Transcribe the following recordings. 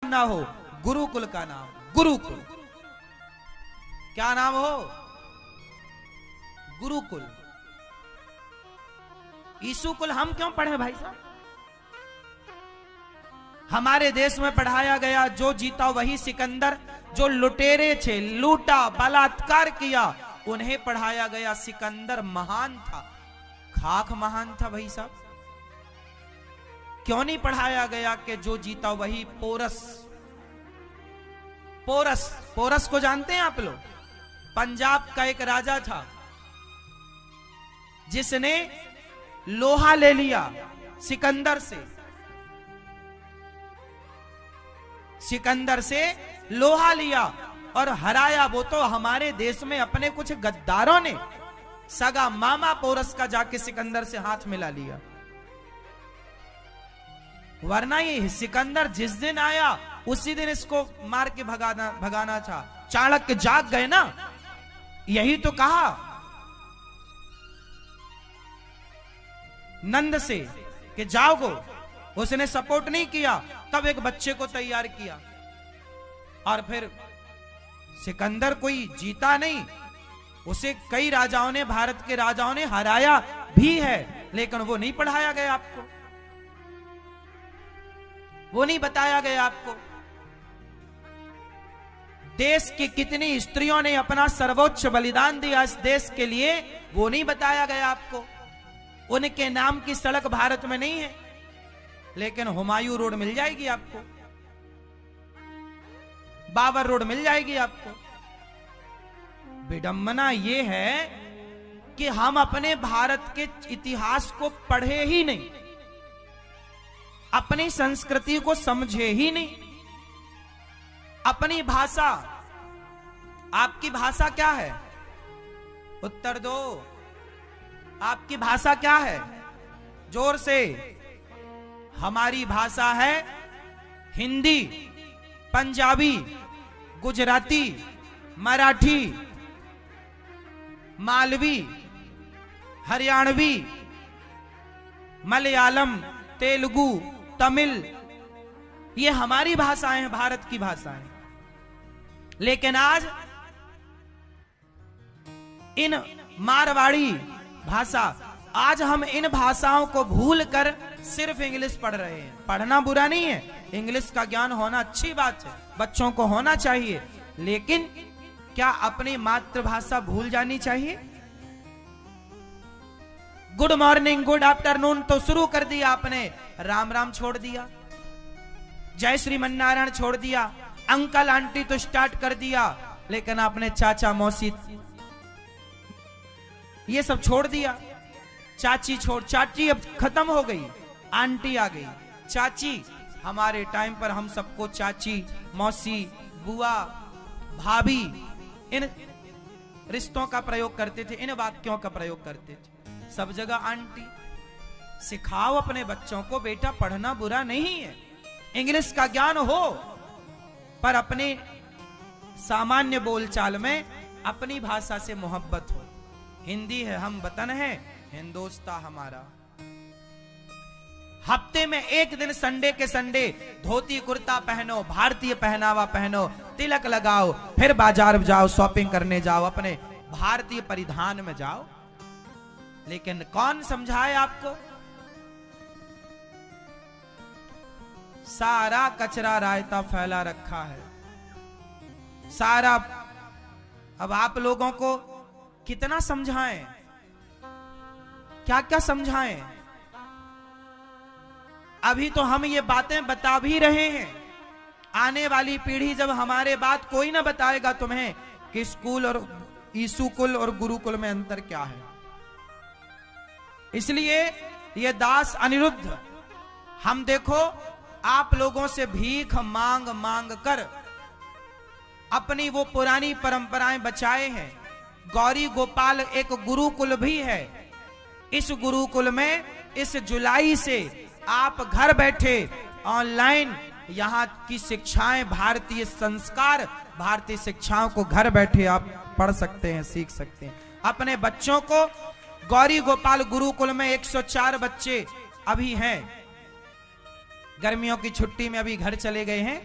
सुना हो, गुरुकुल का नाम, गुरुकुल। क्या नाम हो? गुरुकुल। ईसुकुल हम क्यों पढ़े भाई साहब? हमारे देश में पढ़ाया गया जो जीता वही सिकंदर, जो लुटेरे थे, लूटा, बलात्कार किया, उन्हें पढ़ाया गया सिकंदर महान था। खाक महान था भाई साहब। क्यों नहीं पढ़ाया गया कि जो जीता वही पोरस? पोरस, पोरस को जानते हैं आप लोग? पंजाब का एक राजा था जिसने लोहा ले लिया सिकंदर से। सिकंदर से लोहा लिया और हराया। वो तो हमारे देश में अपने कुछ गद्दारों ने सगा मामा पोरस का जाके सिकंदर से हाथ मिला लिया। वरना ये सिकंदर जिस दिन आया उसी दिन इसको मार के भगाना था। चाणक्य जाग गए ना, यही तो कहा नंद से कि जाओगो, उसने सपोर्ट नहीं किया। तब एक बच्चे को तैयार किया और फिर सिकंदर कोई जीता नहीं, उसे कई राजाओं ने, भारत के राजाओं ने हराया भी है, लेकिन वो नहीं पढ़ाया गया आपको, वो नहीं बताया गया आपको। देश की कितनी स्त्रियों ने अपना सर्वोच्च बलिदान दिया इस देश के लिए, वो नहीं बताया गया आपको। उनके नाम की सड़क भारत में नहीं है, लेकिन हुमायूं रोड मिल जाएगी आपको, बाबर रोड मिल जाएगी आपको। विडंबना यह है कि हम अपने भारत के इतिहास को पढ़े ही नहीं, अपनी संस्कृति को समझे ही नहीं। अपनी भाषा, आपकी भाषा क्या है? उत्तर दो। आपकी भाषा क्या है? जोर से। हमारी भाषा है हिंदी, पंजाबी, गुजराती, मराठी, मालवी, हरियाणवी, मलयालम, तेलुगु, तमिल, ये हमारी भाषाएं हैं, भारत की भाषाएं। लेकिन आज इन मारवाड़ी भाषा, आज हम इन भाषाओं को भूलकर सिर्फ इंग्लिश पढ़ रहे हैं। पढ़ना बुरा नहीं है, इंग्लिश का ज्ञान होना अच्छी बात है, बच्चों को होना चाहिए, लेकिन क्या अपनी मातृभाषा भूल जानी चाहिए? गुड मॉर्निंग, गुड आफ्टरनून तो शुरू कर दिया आपने, राम राम छोड़ दिया, जय श्रीमन नारायण छोड़ दिया, अंकल आंटी तो स्टार्ट कर दिया, लेकिन आपने चाचा मौसी ये सब छोड़ दिया। चाची चाची अब खत्म हो गई, आंटी आ गई। चाची, हमारे टाइम पर हम सबको चाची, मौसी, बुआ, भाभी, इन रिश्तों का प्रयोग करते थे, इन वाक्यों का प्रयोग करते थे। सब जगह आंटी। सिखाओ अपने बच्चों को, बेटा पढ़ना बुरा नहीं है, इंग्लिश का ज्ञान हो, पर अपने सामान्य बोलचाल में अपनी भाषा से मोहब्बत हो। हिंदी है, हम वतन है, हिंदोस्ता हमारा। हफ्ते में एक दिन संडे के संडे धोती कुर्ता पहनो, भारतीय पहनावा पहनो, तिलक लगाओ, फिर बाजार जाओ, शॉपिंग करने जाओ, अपने भारतीय परिधान में जाओ। लेकिन कौन समझाए आपको? सारा कचरा रायता फैला रखा है, सारा। अब आप लोगों को कितना समझाएं, क्या क्या समझाएं? अभी तो हम ये बातें बता भी रहे हैं, आने वाली पीढ़ी जब हमारे बात कोई ना बताएगा तुम्हें कि स्कूल और ईसुकुल और गुरुकुल में अंतर क्या है। इसलिए ये दास अनिरुद्ध, हम देखो आप लोगों से भीख मांग मांग कर अपनी वो पुरानी परंपराएं बचाए हैं। गौरी गोपाल एक गुरुकुल भी है। इस गुरुकुल में इस जुलाई से आप घर बैठे ऑनलाइन यहाँ की शिक्षाएं, भारतीय संस्कार, भारतीय शिक्षाओं को घर बैठे आप पढ़ सकते हैं, सीख सकते हैं। अपने बच्चों को गौरी गोपाल गुरुकुल में 104 बच्चे अभी हैं, गर्मियों की छुट्टी में अभी घर चले गए हैं,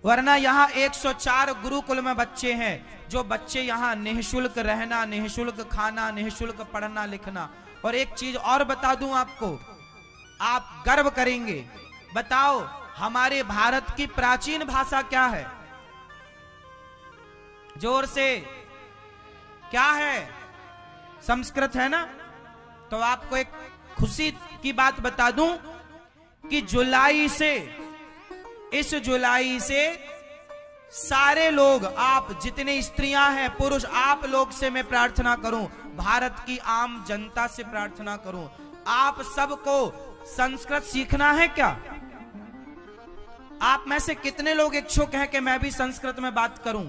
वरना यहाँ 104 गुरुकुल में बच्चे हैं, जो बच्चे यहाँ निःशुल्क रहना, निःशुल्क खाना, निःशुल्क पढ़ना लिखना। और एक चीज और बता दूं आपको, आप गर्व करेंगे। बताओ हमारे भारत की प्राचीन भाषा क्या है? जोर से, क्या है? संस्कृत है ना। तो आपको एक खुशी की बात बता दूं कि जुलाई से, इस जुलाई से सारे लोग, आप जितने स्त्रियां हैं, पुरुष, आप लोग से मैं प्रार्थना करूं, भारत की आम जनता से प्रार्थना करूं, आप सबको संस्कृत सीखना है क्या? आप में से कितने लोग इच्छुक हैं कि मैं भी संस्कृत में बात करूं?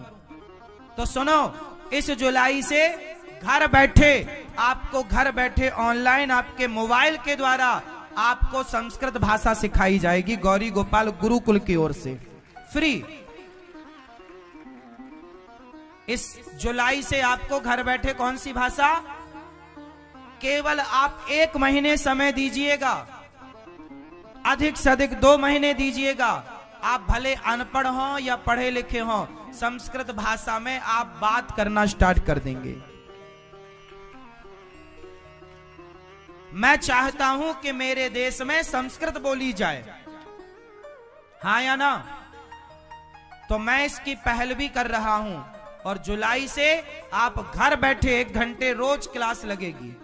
तो सुनो, इस जुलाई से घर बैठे, आपको घर बैठे ऑनलाइन आपके मोबाइल के द्वारा आपको संस्कृत भाषा सिखाई जाएगी गौरी गोपाल गुरुकुल की ओर से, फ्री। इस जुलाई से आपको घर बैठे कौन सी भाषा? केवल आप 1 महीने समय दीजिएगा, अधिक से अधिक 2 महीने दीजिएगा। आप भले अनपढ़ हो या पढ़े लिखे हो, संस्कृत भाषा में आप बात करना स्टार्ट कर देंगे। मैं चाहता हूं कि मेरे देश में संस्कृत बोली जाए, हाँ या ना? तो मैं इसकी पहल भी कर रहा हूं, और जुलाई से आप घर बैठे 1 घंटे रोज क्लास लगेगी।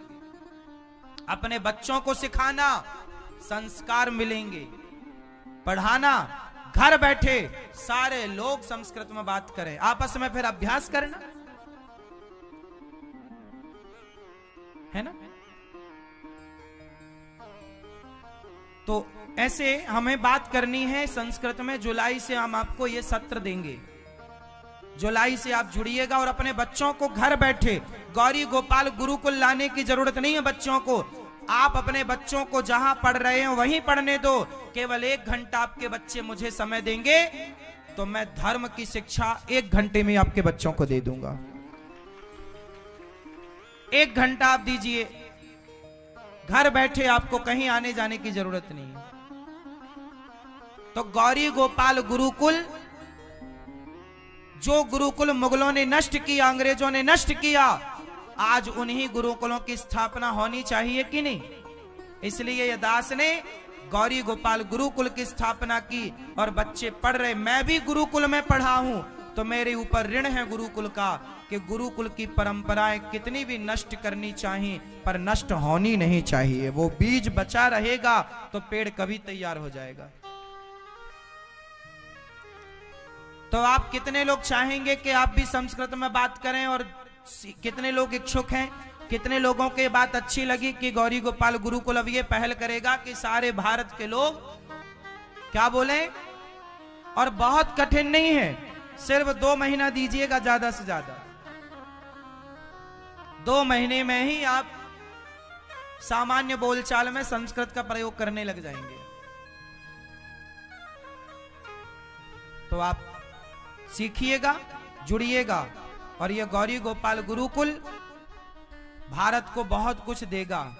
अपने बच्चों को सिखाना, संस्कार मिलेंगे, पढ़ाना, घर बैठे सारे लोग संस्कृत में बात करें, आपस में फिर अभ्यास करना, है ना? तो ऐसे हमें बात करनी है संस्कृत में। जुलाई से हम आपको ये सत्र देंगे, जुलाई से आप जुड़िएगा और अपने बच्चों को घर बैठे गौरी गोपाल गुरुकुल लाने की जरूरत नहीं है। बच्चों को आप अपने बच्चों को जहां पढ़ रहे हो वहीं पढ़ने दो। केवल 1 घंटा आपके बच्चे मुझे समय देंगे तो मैं धर्म की शिक्षा 1 घंटे में आपके बच्चों को दे दूंगा। 1 घंटा आप दीजिए, घर बैठे, आपको कहीं आने जाने की जरूरत नहीं। तो गौरी गोपाल गुरुकुल, जो गुरुकुल मुगलों ने नष्ट किया, अंग्रेजों ने नष्ट किया, आज उन्हीं गुरुकुलों की स्थापना होनी चाहिए कि नहीं? इसलिए दास ने गौरी गोपाल गुरुकुल की स्थापना की और बच्चे पढ़ रहे। मैं भी गुरुकुल में पढ़ा हूं, तो मेरे ऊपर ऋण है गुरुकुल का कि गुरुकुल की परंपराएं कितनी भी नष्ट करनी चाहिए पर नष्ट होनी नहीं चाहिए। वो बीज बचा रहेगा तो पेड़ कभी तैयार हो जाएगा। तो आप कितने लोग चाहेंगे कि आप भी संस्कृत में बात करें? और कितने लोग इच्छुक हैं? कितने लोगों के बात अच्छी लगी कि गौरी गोपाल गुरुकुल अब ये पहल करेगा कि सारे भारत के लोग क्या बोले? और बहुत कठिन नहीं है, सिर्फ 2 महीना दीजिएगा, ज्यादा से ज्यादा 2 महीने में ही आप सामान्य बोलचाल में संस्कृत का प्रयोग करने लग जाएंगे। तो आप सीखिएगा, जुड़िएगा, और यह गौरी गोपाल गुरुकुल भारत को बहुत कुछ देगा।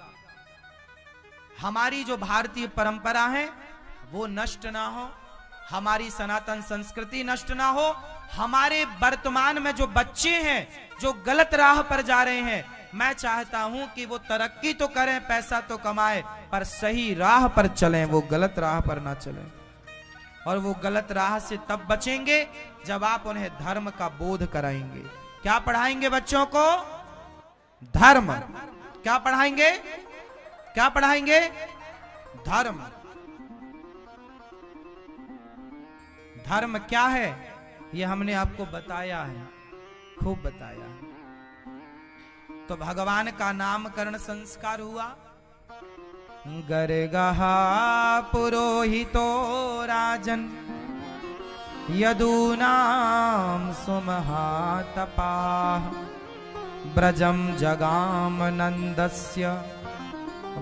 हमारी जो भारतीय परंपरा है वो नष्ट ना हो, हमारी सनातन संस्कृति नष्ट ना हो। हमारे वर्तमान में जो बच्चे हैं जो गलत राह पर जा रहे हैं, मैं चाहता हूं कि वो तरक्की तो करें, पैसा तो कमाए, पर सही राह पर चलें, वो गलत राह पर ना चलें। और वो गलत राह से तब बचेंगे जब आप उन्हें धर्म का बोध कराएंगे। क्या पढ़ाएंगे बच्चों को? धर्म। क्या पढ़ाएंगे? क्या पढ़ाएंगे? धर्म। धर्म क्या है ये हमने आपको बताया है, खूब बताया है। तो भगवान का नामकरण संस्कार हुआ। गर्गहा पुरोहितो राजन यदूनां सुमहातपाः ब्रजम जगाम नंदस्य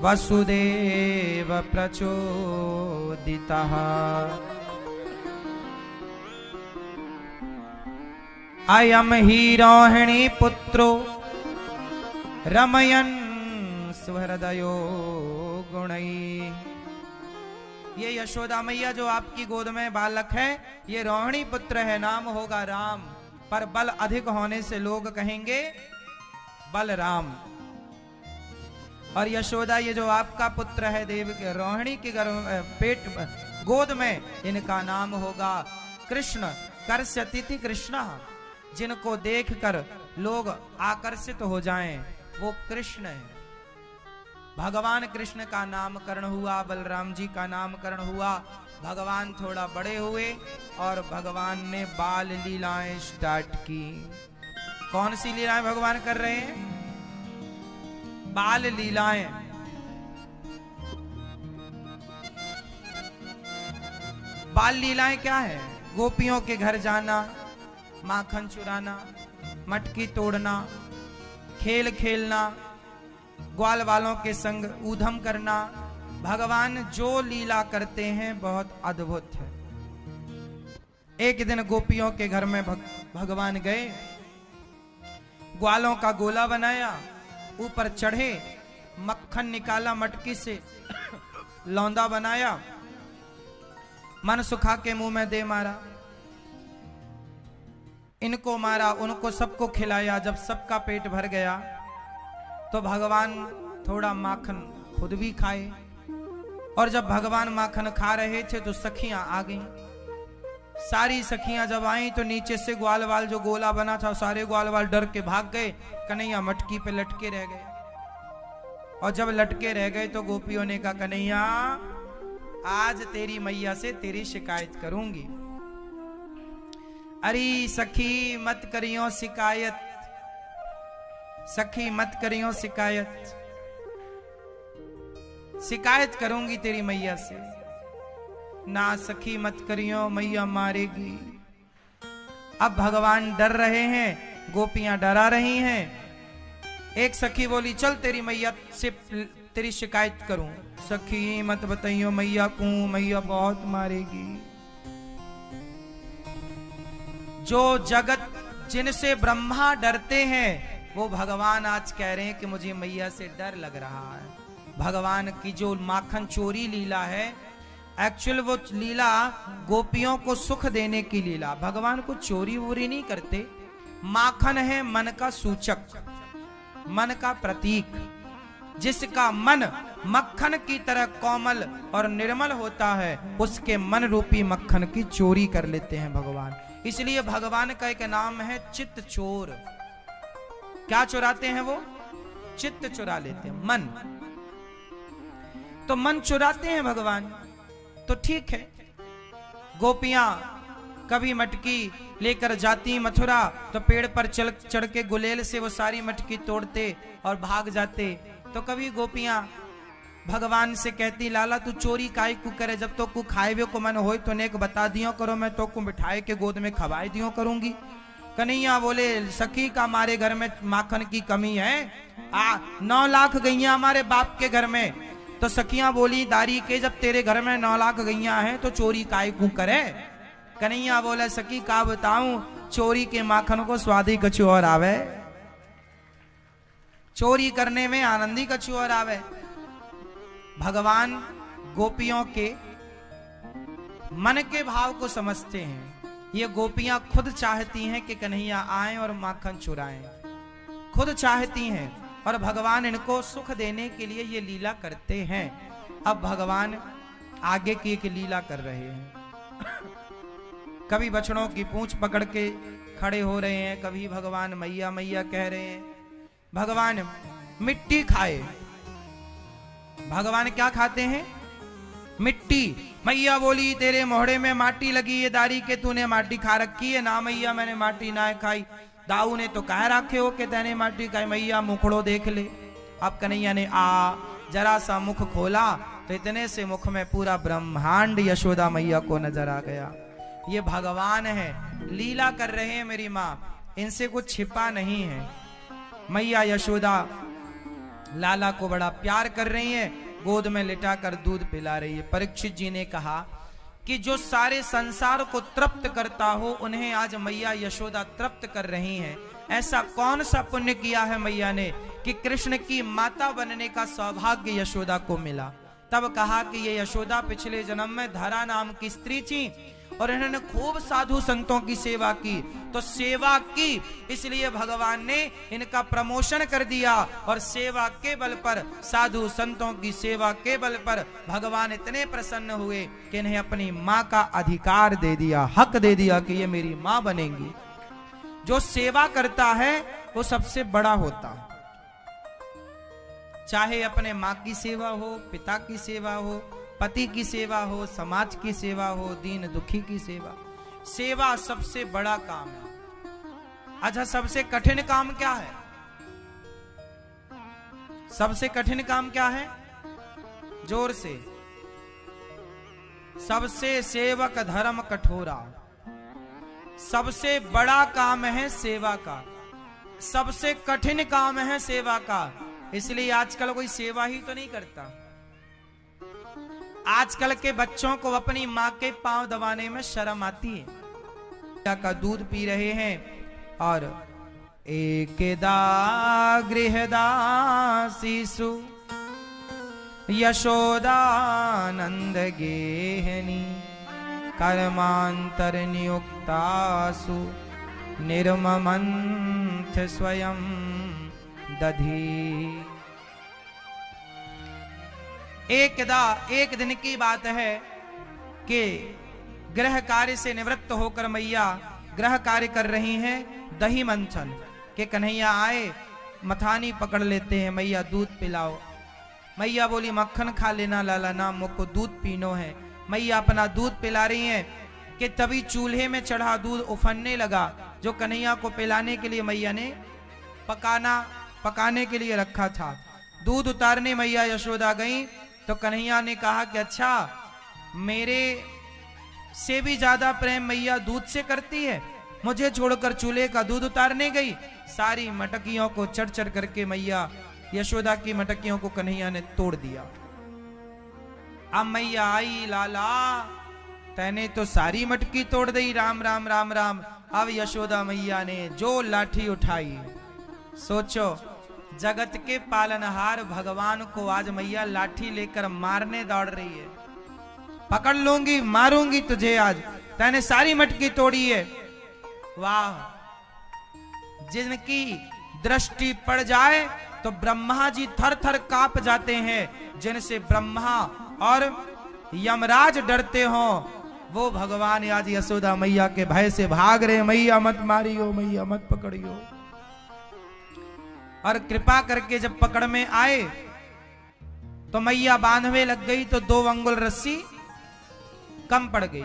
वसुदेव प्रचोदितः। अयम ही रोहिणी पुत्रो रमयन् स्वहृदयो गुणैः ये यशोदा मैया जो आपकी गोद में बालक है, ये रोहिणी पुत्र है, नाम होगा राम, पर बल अधिक होने से लोग कहेंगे बलराम। और यशोदा ये जो आपका पुत्र है देव रोहिणी के पेट गोद में, इनका नाम होगा कृष्ण। कर्ष्यति कृष्ण, जिनको देखकर लोग आकर्षित हो जाएं वो कृष्ण है। भगवान कृष्ण का नामकरण हुआ, बलराम जी का नामकरण हुआ। भगवान थोड़ा बड़े हुए और भगवान ने बाल लीलाएं स्टार्ट की। कौन सी लीलाएं भगवान कर रहे हैं? बाल लीलाएं। बाल लीलाएं क्या है? गोपियों के घर जाना, माखन चुराना, मटकी तोड़ना, खेल खेलना, ग्वाल वालों के संग ऊधम करना। भगवान जो लीला करते हैं बहुत अद्भुत है। एक दिन गोपियों के घर में भगवान गए, ग्वालों का गोला बनाया, ऊपर चढ़े, मक्खन निकाला मटकी से, लौंदा बनाया, मन सुखा के मुंह में दे मारा, इनको मारा, उनको सबको खिलाया। जब सबका पेट भर गया तो भगवान थोड़ा माखन खुद भी खाए। और जब भगवान माखन खा रहे थे तो सखियां आ गईं। सारी सखियां जब आई तो नीचे से ग्वाल वाल जो गोला बना था, सारे ग्वाल वाल डर के भाग गए। कन्हैया मटकी पे लटके रह गए। और जब लटके रह गए तो गोपियों ने कहा, कन्हैया आज तेरी मैया से तेरी शिकायत करूंगी। अरे सखी मत करियो शिकायत, सखी मत करियो शिकायत, शिकायत करूंगी तेरी मैया से। ना सखी मत करियो, मैया मारेगी। अब भगवान डर रहे हैं, गोपियां डरा रही हैं। एक सखी बोली, चल तेरी मैया से तेरी शिकायत करूं। सखी मत बताइयो मैया को, मैया बहुत मारेगी। जो जगत जिनसे ब्रह्मा डरते हैं वो भगवान आज कह रहे हैं कि मुझे मैया से डर लग रहा है। भगवान की जो माखन चोरी लीला है, एक्चुअल वो लीला गोपियों को सुख देने की लीला। भगवान को चोरी वोरी नहीं करते। माखन है मन का सूचक, मन का प्रतीक। जिसका मन मक्खन की तरह कोमल और निर्मल होता है, उसके मन रूपी मक्खन की चोरी कर लेते हैं भगवान। इसलिए भगवान का एक नाम है चित्त चोर। क्या चुराते हैं वो? चित्त चुरा लेते हैं, मन। तो मन चुराते हैं भगवान। तो ठीक है, गोपियां कभी मटकी लेकर जाती मथुरा तो पेड़ पर चढ़ के गुलेल से वो सारी मटकी तोड़ते और भाग जाते। तो कभी गोपियां भगवान से कहती, लाला तू चोरी काहे को करे, जब तो को खाए हुए को मन होए तो नेक बता दियो करो, मैं तो को बिठाए के गोद में खवाए दियो करूंगी। कन्हैया बोले, सखी का हमारे घर में माखन की कमी है, 9 लाख गैया हमारे बाप के घर में। तो सखियां बोली, दारी के जब तेरे घर में 9 लाख गैया हैं तो चोरी काहे को करे। कन्हैया बोले, सखी का बताऊं, चोरी के माखन को स्वादी कछु और आवे, चोरी करने में आनंदी कछु और आवे। भगवान गोपियों के मन के भाव को समझते हैं। ये गोपियां खुद चाहती हैं कि कन्हैया आए और माखन चुराएं, खुद चाहती हैं। और भगवान इनको सुख देने के लिए ये लीला करते हैं। अब भगवान आगे की एक लीला कर रहे हैं। कभी बछड़ों की पूंछ पकड़ के खड़े हो रहे हैं, कभी भगवान मैया मैया कह रहे हैं। भगवान मिट्टी खाए। भगवान क्या खाते हैं? मिट्टी। मैया बोली, तेरे मोहड़े में माटी लगी है, दारी के तूने माटी खा रखी है। ना मैया मैंने माटी ना खाई। दाऊ ने तो कह रखे हो कि तेने माटी खाई। मैया मुखड़ो देख ले। अब कन्हैया ने जरा सा मुख खोला तो इतने से मुख में पूरा ब्रह्मांड यशोदा मैया को नजर आ गया। ये भगवान है, लीला कर रहे हैं मेरी माँ, इनसे कुछ छिपा नहीं है। मैया यशोदा लाला को बड़ा प्यार कर रही है, गोद में लिटाकर दूध पिला रही है। परीक्षित जी ने कहा कि जो सारे संसार को तृप्त करता हो, उन्हें आज मैया यशोदा तृप्त कर रही हैं। ऐसा कौन सा पुण्य किया है मैया ने कि कृष्ण की माता बनने का सौभाग्य यशोदा को मिला। तब कहा कि ये यशोदा पिछले जन्म में धरा नाम की स्त्री थी और इन्होंने खूब साधु संतों की सेवा की, तो सेवा की इसलिए भगवान ने इनका प्रमोशन कर दिया। और सेवा के बल पर, साधु संतों की सेवा के बल पर भगवान इतने प्रसन्न हुए कि इन्हें अपनी मां का अधिकार दे दिया, हक दे दिया कि ये मेरी मां बनेंगी। जो सेवा करता है वो सबसे बड़ा होता है, चाहे अपने मां की सेवा हो, पिता की सेवा हो, पति की सेवा हो, समाज की सेवा हो, दीन दुखी की सेवा। सेवा सबसे बड़ा काम है। अच्छा, सबसे कठिन काम क्या है? सबसे कठिन काम क्या है? जोर से। सबसे सेवक धर्म कठोरा। सबसे बड़ा काम है सेवा का, सबसे कठिन काम है सेवा का। इसलिए आजकल कोई सेवा ही तो नहीं करता। आजकल के बच्चों को अपनी मां के पांव दबाने में शर्म आती है। का दूध पी रहे हैं और एकेदा गृहदासीसु यशोदानंद गेहनी कर्मांतर नियुक्तासु निर्ममंथ स्वयं दधी। एक दिन की बात है कि गृह कार्य से निवृत्त होकर मैया गृह कार्य कर रही हैं। दही मंथन के कन्हैया आए, मथानी पकड़ लेते हैं, मैया दूध पिलाओ। मैया बोली मक्खन खा लेना लाला ना, मुझको दूध पीनो है। मैया अपना दूध पिला रही हैं कि तभी चूल्हे में चढ़ा दूध उफनने लगा, जो कन्हैया को पिलाने के लिए मैया ने पकाने के लिए रखा था। दूध उतारने मैया यशोदा गई तो कन्हैया ने कहा कि अच्छा, मेरे से भी ज्यादा प्रेम मैया दूध से करती है, मुझे छोड़कर चूल्हे का दूध उतारने गई। सारी मटकियों को चढ़ चढ़ करके मैया यशोदा की मटकियों को कन्हैया ने तोड़ दिया। अब मैया आई, लाला तैने तो सारी मटकी तोड़ दी, राम राम राम राम। अब यशोदा मैया ने जो लाठी उठाई, सोचो जगत के पालनहार भगवान को आज मैया लाठी लेकर मारने दौड़ रही है। पकड़ लूंगी, मारूंगी तुझे आज, तैने सारी मटकी तोड़ी है। वाह, जिनकी दृष्टि पड़ जाए तो ब्रह्मा जी थर थर कांप जाते हैं। जिनसे ब्रह्मा और यमराज डरते हो, वो भगवान आज यशोदा मैया के भय से भाग रहे। मैया मत मारियो, मैया मत पकड़ियो। और कृपा करके जब पकड़ में आए तो मैया बांधवे लग गई तो 2 अंगुल रस्सी कम पड़ गई।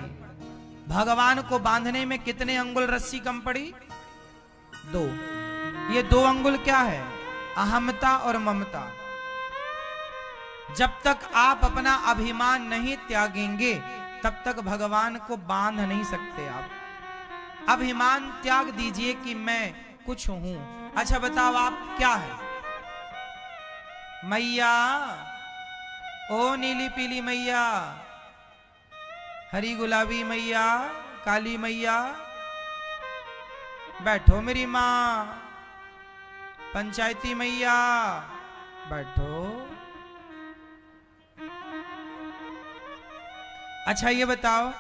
भगवान को बांधने में कितने अंगुल रस्सी कम पड़ी? 2। ये 2 अंगुल क्या है? अहमता और ममता। जब तक आप अपना अभिमान नहीं त्यागेंगे तब तक भगवान को बांध नहीं सकते। आप अभिमान त्याग दीजिए कि मैं कुछ हूं। अच्छा बताओ आप क्या है? मैया, ओ नीली पीली मैया, हरी गुलाबी मैया, काली मैया, बैठो मेरी मां। पंचायती मैया, बैठो। अच्छा ये बताओ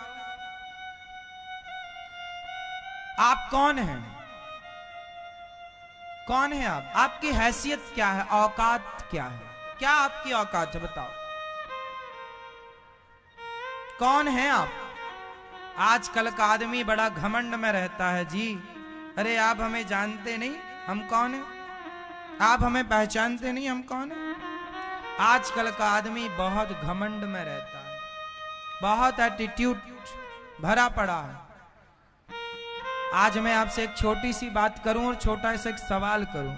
आप कौन हैं? कौन है आप? आपकी हैसियत क्या है? औकात क्या है? क्या आपकी औकात है? बताओ कौन है आप? आजकल का आदमी बड़ा घमंड में रहता है जी। अरे आप हमें जानते नहीं, हम कौन हैं? आप हमें पहचानते नहीं, हम कौन हैं? आजकल का आदमी बहुत घमंड में रहता है, बहुत एटीट्यूड भरा पड़ा है। आज मैं आपसे एक छोटी सी बात करूं और छोटा सा एक सवाल करूं।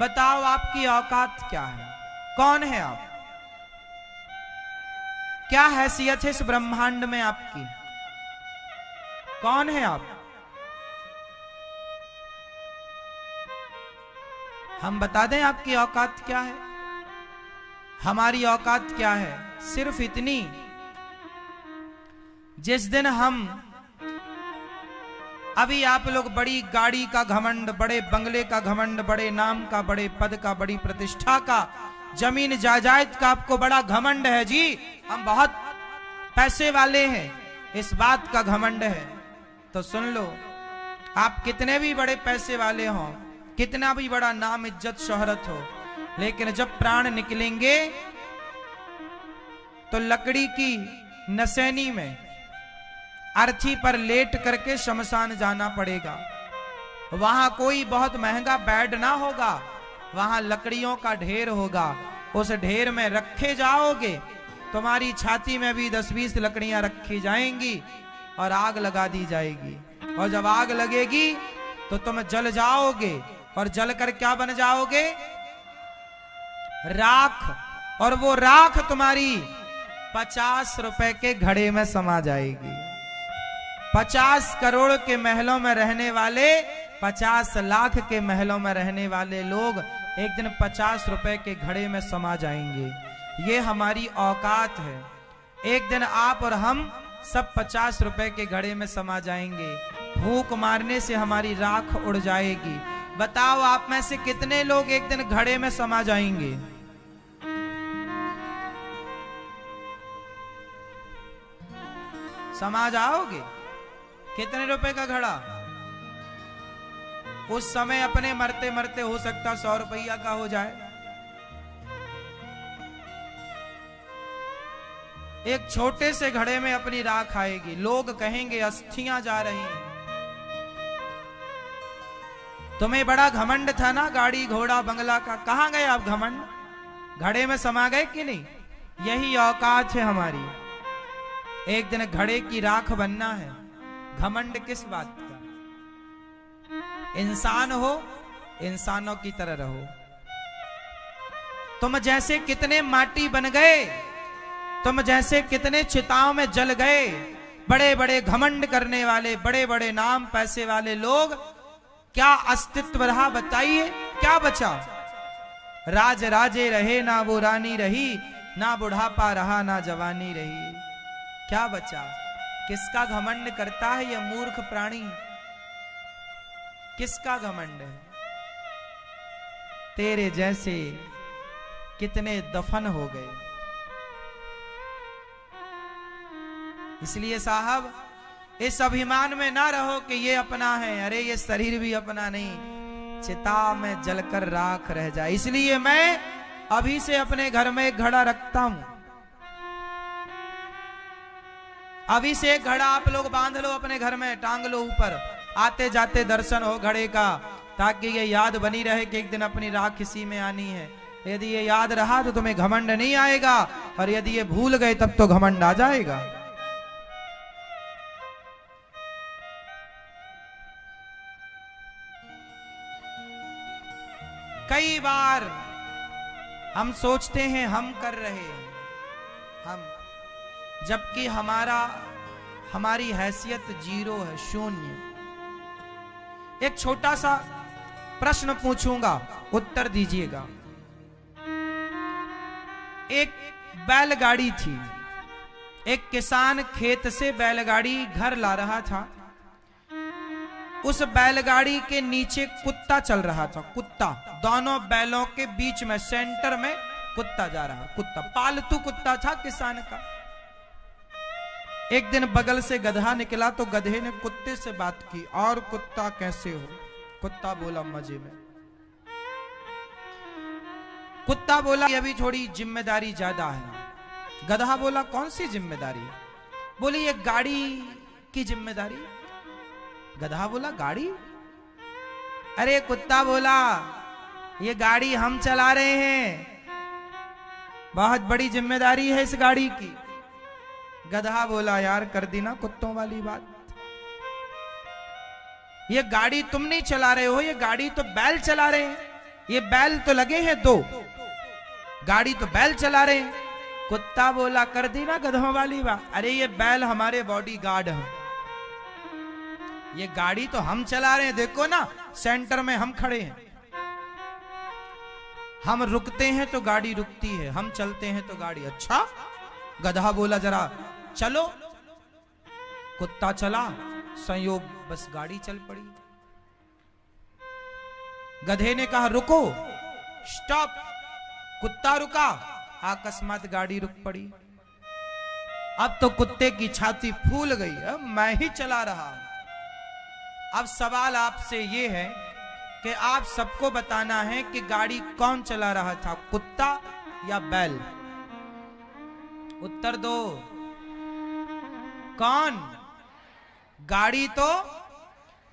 बताओ आपकी औकात क्या है? कौन है आप? क्या हैसियत है इस ब्रह्मांड में आपकी? कौन है आप? हम बता दें आपकी औकात क्या है? हमारी औकात क्या है? सिर्फ इतनी, जिस दिन हम, अभी आप लोग बड़ी गाड़ी का घमंड, बड़े बंगले का घमंड, बड़े नाम का, बड़े पद का, बड़ी प्रतिष्ठा का जमीन जायदाद का आपको बड़ा घमंड है जी, हम बहुत पैसे वाले हैं, इस बात का घमंड है। तो सुन लो, आप कितने भी बड़े पैसे वाले हो, कितना भी बड़ा नाम इज्जत शोहरत हो, लेकिन जब प्राण निकलेंगे तो लकड़ी की नसैनी में अर्थी पर लेट करके शमशान जाना पड़ेगा। वहां कोई बहुत महंगा बेड ना होगा, वहां लकड़ियों का ढेर होगा। उस ढेर में रखे जाओगे, तुम्हारी छाती में भी 10-20 लकड़ियां रखी जाएंगी और आग लगा दी जाएगी। और जब आग लगेगी तो तुम जल जाओगे, और जल कर क्या बन जाओगे? राख। और वो राख तुम्हारी 50 रुपए के घड़े में समा जाएगी। 50 करोड़ के महलों में रहने वाले, 50 लाख के महलों में रहने वाले लोग एक दिन 50 रुपए के घड़े में समा जाएंगे। ये हमारी औकात है। एक दिन आप और हम सब 50 रुपए के घड़े में समा जाएंगे। फूंक मारने से हमारी राख उड़ जाएगी। बताओ, आप में से कितने लोग एक दिन घड़े में समा जाएंगे? समा जाओगे? कितने रुपए का घड़ा? उस समय अपने मरते मरते हो सकता 100 रुपया का हो जाए। एक छोटे से घड़े में अपनी राख आएगी। लोग कहेंगे अस्थियां जा रही हैं। तुम्हें बड़ा घमंड था ना गाड़ी घोड़ा बंगला का, कहां गए आप घमंड? घड़े में समा गए कि नहीं? यही औकात है हमारी। एक दिन घड़े की राख बनना है। घमंड किस बात का? इंसान हो, इंसानों की तरह रहो। तुम जैसे कितने माटी बन गए, तुम जैसे कितने चिताओं में जल गए। बड़े बड़े घमंड करने वाले, बड़े बड़े नाम पैसे वाले लोग, क्या अस्तित्व रहा? बताइए, क्या बचा? राज राजे रहे ना वो रानी रही, ना बुढ़ापा रहा ना जवानी रही। क्या बचा? किसका घमंड करता है यह मूर्ख प्राणी? किसका घमंड है? तेरे जैसे कितने दफन हो गए। इसलिए साहब, इस अभिमान में ना रहो कि ये अपना है। अरे ये शरीर भी अपना नहीं, चिता में जलकर राख रह जाए। इसलिए मैं अभी से अपने घर में एक घड़ा रखता हूं। अभी से एक घड़ा आप लोग बांध लो अपने घर में, टांग लो ऊपर, आते जाते दर्शन हो घड़े का, ताकि ये याद बनी रहे कि एक दिन अपनी राख इसी में आनी है। यदि ये याद रहा तो तुम्हें घमंड नहीं आएगा, और यदि ये भूल गए तब तो घमंड आ जाएगा। कई बार हम सोचते हैं हम कर रहे हैं, हम, जबकि हमारी हैसियत 0 है, 0। एक छोटा सा प्रश्न पूछूंगा, उत्तर दीजिएगा। एक बैलगाड़ी थी। एक किसान खेत से बैलगाड़ी घर ला रहा था। उस बैलगाड़ी के नीचे कुत्ता चल रहा था। कुत्ता, दोनों बैलों के बीच में, सेंटर में कुत्ता जा रहा। कुत्ता, पालतू कुत्ता था किसान का। एक दिन बगल से गधा निकला तो गधे ने कुत्ते से बात की, और कुत्ता कैसे हो? कुत्ता बोला मजे में। कुत्ता बोला अभी थोड़ी जिम्मेदारी ज्यादा है। गधा बोला कौन सी जिम्मेदारी? बोली ये गाड़ी की जिम्मेदारी। गधा बोला गाड़ी? अरे कुत्ता बोला ये गाड़ी हम चला रहे हैं, बहुत बड़ी जिम्मेदारी है इस गाड़ी की। गधा बोला यार कर दी ना कुत्तों वाली बात। ये गाड़ी तुम नहीं चला रहे हो, ये गाड़ी तो बैल चला रहे हैं। ये बैल तो लगे हैं 2, गाड़ी तो बैल चला रहे हैं। कुत्ता बोला कर दी ना गधों वाली बात। अरे ये बैल हमारे बॉडी गार्ड है, ये गाड़ी तो हम चला रहे हैं। देखो ना सेंटर में हम खड़े हैं, हम रुकते हैं तो गाड़ी रुकती है, हम चलते हैं तो गाड़ी। अच्छा? गधा बोला जरा चलो। कुत्ता चला, संयोग बस गाड़ी चल पड़ी। गधे ने कहा रुको, स्टॉप। कुत्ता रुका, अकस्मात गाड़ी रुक पड़ी। अब तो कुत्ते की छाती फूल गई, अब मैं ही चला रहा। अब सवाल आपसे ये है कि आप सबको बताना है कि गाड़ी कौन चला रहा था, कुत्ता या बैल? उत्तर दो, कौन? गाड़ी तो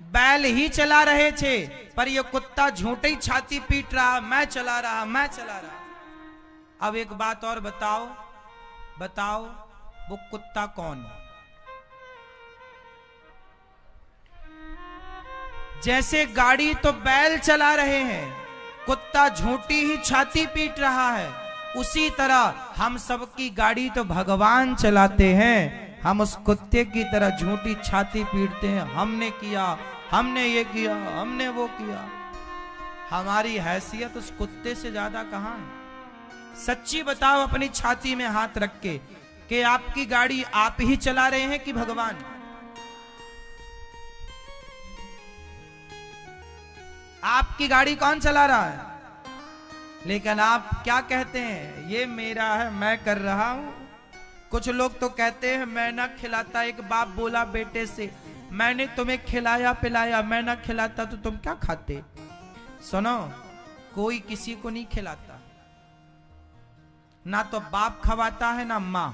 बैल ही चला रहे थे, पर ये कुत्ता झूठी छाती पीट रहा, मैं चला रहा, मैं चला रहा। अब एक बात और बताओ, बताओ वो कुत्ता कौन? जैसे गाड़ी तो बैल चला रहे हैं, कुत्ता झूठी ही छाती पीट रहा है, उसी तरह हम सबकी गाड़ी तो भगवान चलाते हैं। हम उस कुत्ते की तरह झूठी छाती पीटते हैं, हमने किया, हमने ये किया, हमने वो किया। हमारी हैसियत उस कुत्ते से ज्यादा कहां है? सच्ची बताओ अपनी छाती में हाथ रख के कि आपकी गाड़ी आप ही चला रहे हैं कि भगवान? आपकी गाड़ी कौन चला रहा है? लेकिन आप क्या कहते हैं, ये मेरा है, मैं कर रहा हूं। कुछ लोग तो कहते हैं मैं ना खिलाता, एक बाप बोला बेटे से, मैंने तुम्हें खिलाया पिलाया, मैं ना खिलाता तो तुम क्या खाते? सुनो, कोई किसी को नहीं खिलाता, ना तो बाप खवाता है, ना माँ,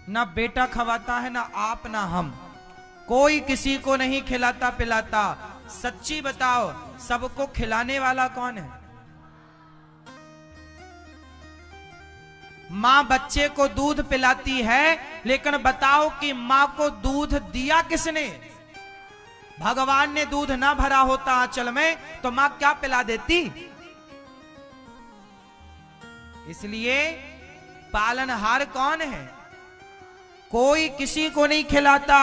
ना बेटा खवाता है, ना आप ना हम, कोई किसी को नहीं खिलाता पिलाता। सच्ची बताओ, सबको खिलाने वाला कौन है? माँ बच्चे को दूध पिलाती है, लेकिन बताओ कि माँ को दूध दिया किसने? भगवान ने दूध ना भरा होता आंचल में तो माँ क्या पिला देती? इसलिए पालनहार कौन है? कोई किसी को नहीं खिलाता।